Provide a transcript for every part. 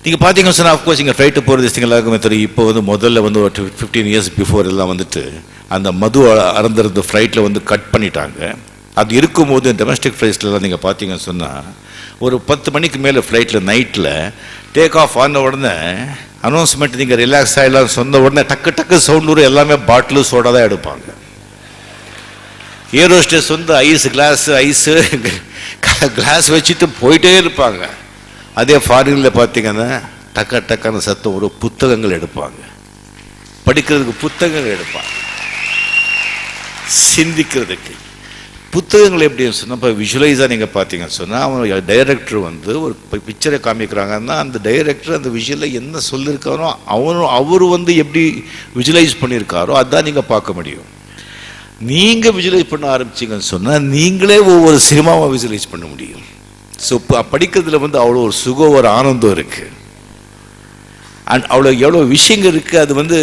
நீங்கள் பார்த்தீங்கன்னு சொன்னால் அஃப்கோர்ஸ் இங்கே ஃப்ளைட்டு போகிறது எல்லாருக்குமே தெரியும். இப்போ வந்து முதல்ல வந்து ஒரு 15 இயர்ஸ் பிஃபோர் எல்லாம் வந்துட்டு அந்த மது அறந்துருந்த ஃப்ளைட்டில் வந்து கட் பண்ணிட்டாங்க. அது இருக்கும்போது டொமஸ்டிக் ஃப்ளைட்ஸ்லாம் நீங்கள் பார்த்தீங்கன்னு சொன்னால் ஒரு 10 மணிக்கு மேலே ஃப்ளைட்டில் நைட்டில் டேக் ஆஃப் ஆன உடனே அனௌன்ஸ்மெண்ட் நீங்கள் ரிலாக்ஸ் ஆகிடலாம் சொன்ன உடனே டக்கு டக்கு சவுண்ட் வரும். எல்லாமே பாட்டிலு சோடா தான் எடுப்பாங்க. ஏரோஸ்டேஸ் வந்து கிளாஸ் வச்சுட்டு போயிட்டே இருப்பாங்க. அதே ஃபாரினில் பார்த்தீங்கன்னா டக்க டக்கான சத்தம் ஒரு புத்தகங்கள் எடுப்பாங்க, படிக்கிறதுக்கு புத்தகங்கள் எடுப்பாங்க, சிந்திக்கிறதுக்கு புத்தகங்கள். எப்படின்னு சொன்னால் இப்போ விஷுவலைஸாக நீங்கள் பார்த்தீங்கன்னு சொன்னால் அவன் டைரக்டர் வந்து ஒரு பிக்சரை காமிக்கிறாங்கன்னா அந்த டைரக்டர் அந்த விஷுவலில் என்ன சொல்லியிருக்காரோ அவர் வந்து எப்படி விஷுவலைஸ் பண்ணியிருக்காரோ அதுதான் நீங்கள் பார்க்க முடியும். நீங்கள் விஷுவலைஸ் பண்ண ஆரம்பிச்சிங்கன்னு சொன்னால் நீங்களே ஒவ்வொரு சினிமாவை விஷுவலைஸ் பண்ண முடியும். ஸோ இப்போ படிக்கிறதுல வந்து அவ்வளோ ஒரு சுகம், ஒரு ஆனந்தம் இருக்குது. அண்ட் அவ்வளோ எவ்வளோ விஷயங்கள் இருக்குது. அது வந்து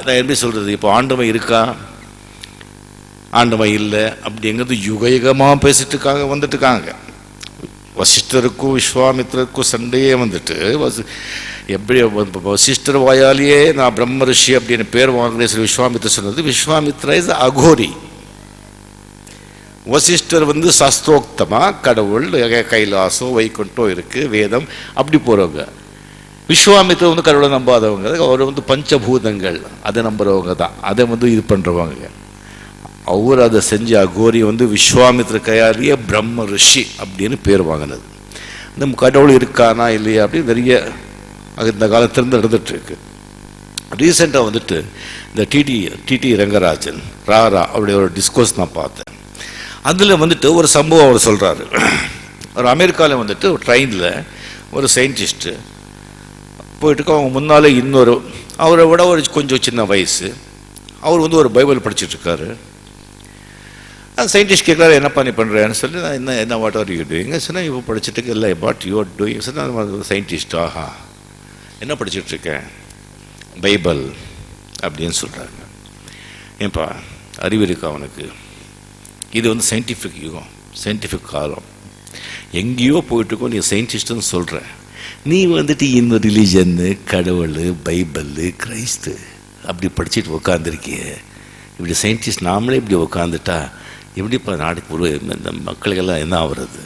நான் எப்படி சொல்கிறது, இப்போ ஆண்டவன் இருக்கா ஆண்டவன் இல்லை அப்படிங்கிறது யுகமாக பேசிட்டு இருக்காங்க, வந்துட்டு இருக்காங்க. வசிஷ்டருக்கும் விஸ்வாமித்திரருக்கும் சண்டையே வந்துட்டு எப்படி வசிஷ்டர் வாயாலேயே நான் பிரம்ம ரிஷி அப்படின்னு பேர் வாங்கினேன் சொல்லி விஸ்வாமித்திர சொன்னது. விஸ்வாமித்ரா இஸ் அகோரி. வசிஷ்டர் வந்து சாஸ்திரோக்தமாக கடவுள் கைலாசம் வைகுண்டம் இருக்குது வேதம் அப்படி போகிறவங்க. விஸ்வாமித்திரர் வந்து கடவுளை நம்பாதவங்க. அவர் வந்து பஞ்சபூதங்கள் அதை நம்புறவங்க தான், அதை வந்து இது பண்ணுறவங்க. அவர் அதை செஞ்ச அகோரி வந்து விஸ்வாமித்திர கையாலேயே பிரம்ம ரிஷி அப்படின்னு பேர் வாங்கினது. இந்த கடவுள் இருக்கானா இல்லையா அப்படின்னு நிறைய இந்த காலத்திலிருந்து நடந்துட்டுருக்கு. ரீசெண்டாக வந்துட்டு இந்த டிடி ரங்கராஜன் ராரா அவருடைய ஒரு டிஸ்கோர்ஸ் நான் பார்த்தேன். அதில் வந்துட்டு ஒரு சம்பவம் அவர் சொல்கிறாரு. அவர் அமெரிக்காவில் வந்துட்டு ஒரு ட்ரெயினில் ஒரு சயின்டிஸ்ட்டு போயிட்டு அவங்க முன்னாலே இன்னொரு அவரை விட ஒரு கொஞ்சம் சின்ன வயசு அவர் வந்து ஒரு பைபிள் படிச்சுட்ருக்காரு. அந்த சயின்டிஸ்ட் கேட்குறாரு, என்னப்பா நீ பண்ணுறேன்னு சொல்லி, நான் என்ன வாட் ஆர் யூ டூயிங் சொன்னால் இப்போ படிச்சுட்டு இல்லை வாட் யூ ஆர் டூயிங் சொன்னால் சயின்டிஸ்ட் ஆஹா என்ன படிச்சுட்ருக்கேன் பைபிள் அப்படின்னு சொல்கிறாங்க. ஏன்பா அறிவு இருக்கா அவனுக்கு? இது வந்து சயின்டிஃபிக் யுகம், சயின்டிஃபிக் காலம், எங்கேயோ போயிட்டுருக்கோம். நீ சயின்டிஸ்ட்டுன்னு சொல்கிற, நீ வந்துட்டு இந்த ரிலீஜன்னு கடவுள் பைபிள் கிரைஸ்து அப்படி படிச்சுட்டு உட்காந்துருக்கிய. இப்படி சயின்டிஸ்ட் நாமளே இப்படி உட்காந்துட்டா எப்படி இப்போ நாட்டுக்கு இந்த மக்களுக்கெல்லாம் என்ன ஆகுறது?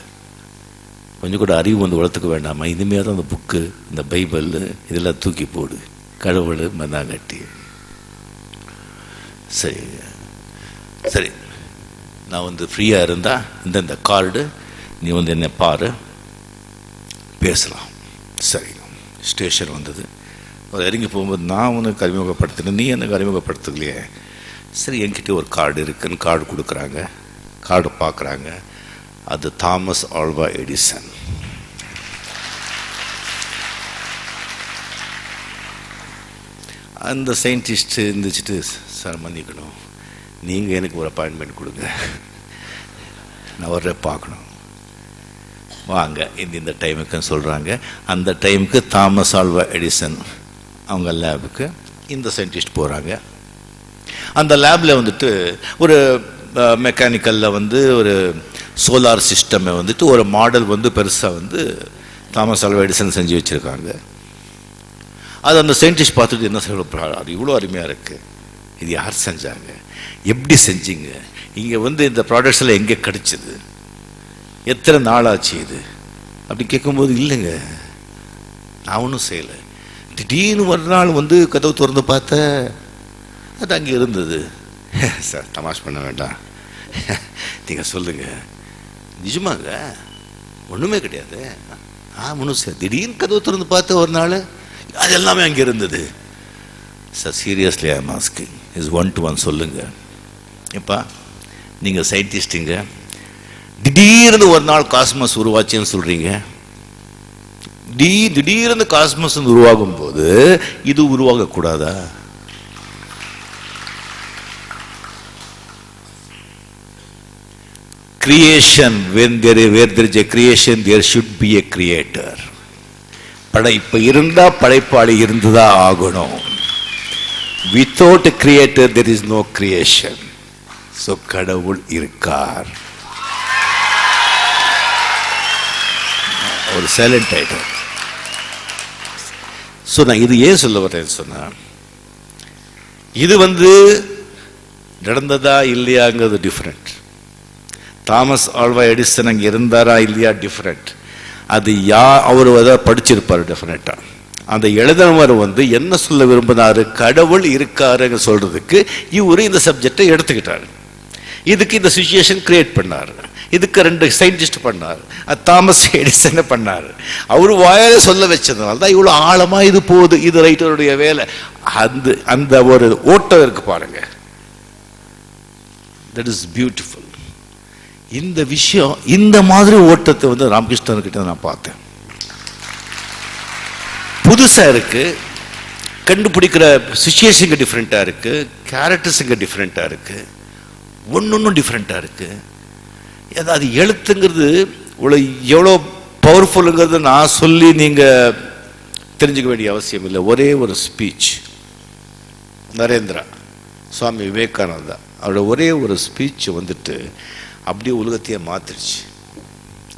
கொஞ்சம் கூட அறிவு வந்து வளர்த்துக்க வேண்டாமா? இனிமேல் தான் அந்த புக்கு இந்த பைபிள் இதெல்லாம் தூக்கி போடு, கடவுள் மந்தாங்கட்டி. சரி சரி, நான் வந்து ஃப்ரீயாக இருந்தால் இந்த கார்டு நீ வந்து என்னை பாரு, பேசலாம். சரி, ஸ்டேஷன் வந்தது. அவர் இறங்கி போகும்போது நான் உனக்கு அறிமுகப்படுத்தினேன், நீ எனக்கு அறிமுகப்படுத்தலையே. சரி, என்கிட்ட ஒரு கார்டு இருக்குன்னு கார்டு கொடுக்குறாங்க. கார்டு பார்க்குறாங்க, அது தாமஸ் ஆல்வா எடிசன். அந்த சயின்டிஸ்ட் இருந்துச்சுட்டு, சார் மன்னிக்கணும், நீங்கள் எனக்கு ஒரு அப்பாயின்மெண்ட் கொடுங்க, நான் வர்ற பார்க்கணும், வாங்க இந்த டைமுக்குன்னு சொல்கிறாங்க. அந்த டைமுக்கு தாமஸ் ஆல்வா எடிசன் அவங்க லேபுக்கு இந்த சயின்டிஸ்ட் போகிறாங்க. அந்த லேபில் வந்துட்டு ஒரு மெக்கானிக்கலில் வந்து ஒரு சோலார் சிஸ்டமை வந்துட்டு ஒரு மாடல் வந்து பெருசாக வந்து தாமஸ் ஆல்வா எடிசன் செஞ்சு வச்சுருக்காங்க. அது அந்த சயின்டிஸ்ட் பார்த்துட்டு என்ன சொல்ல, அது இவ்வளோ அருமையாக இருக்குது, இது யார் செஞ்சாங்க, எப்படி செஞ்சீங்க, இங்கே வந்து இந்த ப்ராடக்ட்ஸ் எல்லாம் எங்கே கிடச்சிது, எத்தனை நாள் ஆச்சு இது அப்படி கேட்கும்போது, இல்லைங்க நான் ஒன்றும் செய்யலை, திடீர்னு ஒரு நாள் வந்து கதவு திறந்து பார்த்தேன் அது அங்கே இருந்தது. சார் தமாஷ் பண்ண வேண்டாம், நீங்கள் சொல்லுங்கள், நிஜமாங்க ஒன்றுமே கிடையாது, ஒன்றும் சார் திடீர்னு கதவு திறந்து பார்த்த ஒரு நாள் அது எல்லாமே அங்கே இருந்தது. Sir seriously I am asking, is 1 to 1 சொல்லுங்கள். எப்பா நீங்கள் சயின்டிஸ்ட்டுங்க, திடீர்னு ஒரு நாள் காஸ்மஸ் உருவாச்சுன்னு சொல்கிறீங்க, திடீர்னு காஸ்மஸ் உருவாகும் போது இது உருவாகக்கூடாதா? Creation, where there is a creation, there should be a creator. படைப்பு இருந்தா படைப்பாளி இருந்துதா ஆகணும். Without a creator there is no creation. So கடவுள் இருக்கார். ஒரு சைலண்ட் ஆயிட்டார். ஸோ நான் இது ஏன் சொல்ல வரேன்னு சொன்னா, இது நடந்ததா இல்லையாங்கிறது டிஃப்ரெண்ட். தாமஸ் ஆல்வா எடிசன் அங்கே இருந்தாரா இல்லையா டிஃப்ரெண்ட். அது அவர் படிச்சிருப்பார் டெஃபினட்டா. அந்த எழுதினவர் என்ன சொல்ல விரும்பினாரு, கடவுள் இருக்காருங்க சொல்றதுக்கு இவரு இந்த சப்ஜெக்டை எடுத்துக்கிட்டாரு. இதுக்கு இந்த சிச்சுவேஷன் கிரியேட் பண்ணார். இதுக்கு 2 சயின்டிஸ்ட் பண்ணார். தாமஸ் எடிசன் பண்ணார். அவர் வாயால சொல்ல வச்சதுனால தான் இவ்வளோ ஆழமா இது போகுது. இது ரைட்டருடைய வேலை. அந்த ஒரு ஓட்டம் இருக்கு பாருங்க, தட் இஸ் பியூட்டிஃபுல். இந்த விஷயம், இந்த மாதிரி ஓட்டத்தை ராமகிருஷ்ணன் கிட்ட நான் பார்த்தேன். புதுசா இருக்கு, கண்டுபிடிக்கிற சிச்சுவேஷன் டிஃப்ரெண்டா இருக்கு, கேரக்டர்ஸுங்க டிஃப்ரெண்டா இருக்கு, ஒன்னொன்னும் டிஃப்ரெண்டா இருக்கு. அது எழுத்துங்கிறது எவ்வளோ பவர்ஃபுல்லுங்கிறது நான் சொல்லி நீங்க தெரிஞ்சுக்க வேண்டிய அவசியம் இல்லை. ஒரே ஒரு ஸ்பீச், நரேந்திரா சுவாமி விவேகானந்தா அவரோட ஒரே ஒரு ஸ்பீச் அப்படியே உலகத்தையே மாத்திருச்சு.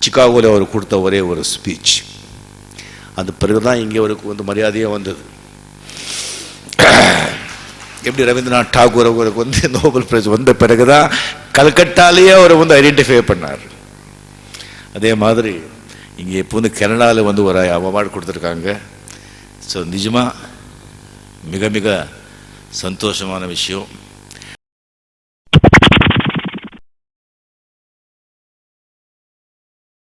சிகாகோவில் அவர் கொடுத்த ஒரே ஒரு ஸ்பீச். அந்த பிறகுதான் இங்கே அவருக்கு மரியாதையாக வந்தது. எப்படி ரவீந்திரநாத் டாகூர் அவருக்கு நோபல் பிரைஸ் வந்த பிறகுதான் கல்கட்டாலேயே அவரை ஐடென்டிஃபை பண்ணார். அதே மாதிரி இங்கே இப்போ கனடாவில் ஒரு அவார்டு கொடுத்துருக்காங்க. ஸோ நிஜமாக மிக மிக சந்தோஷமான விஷயம்.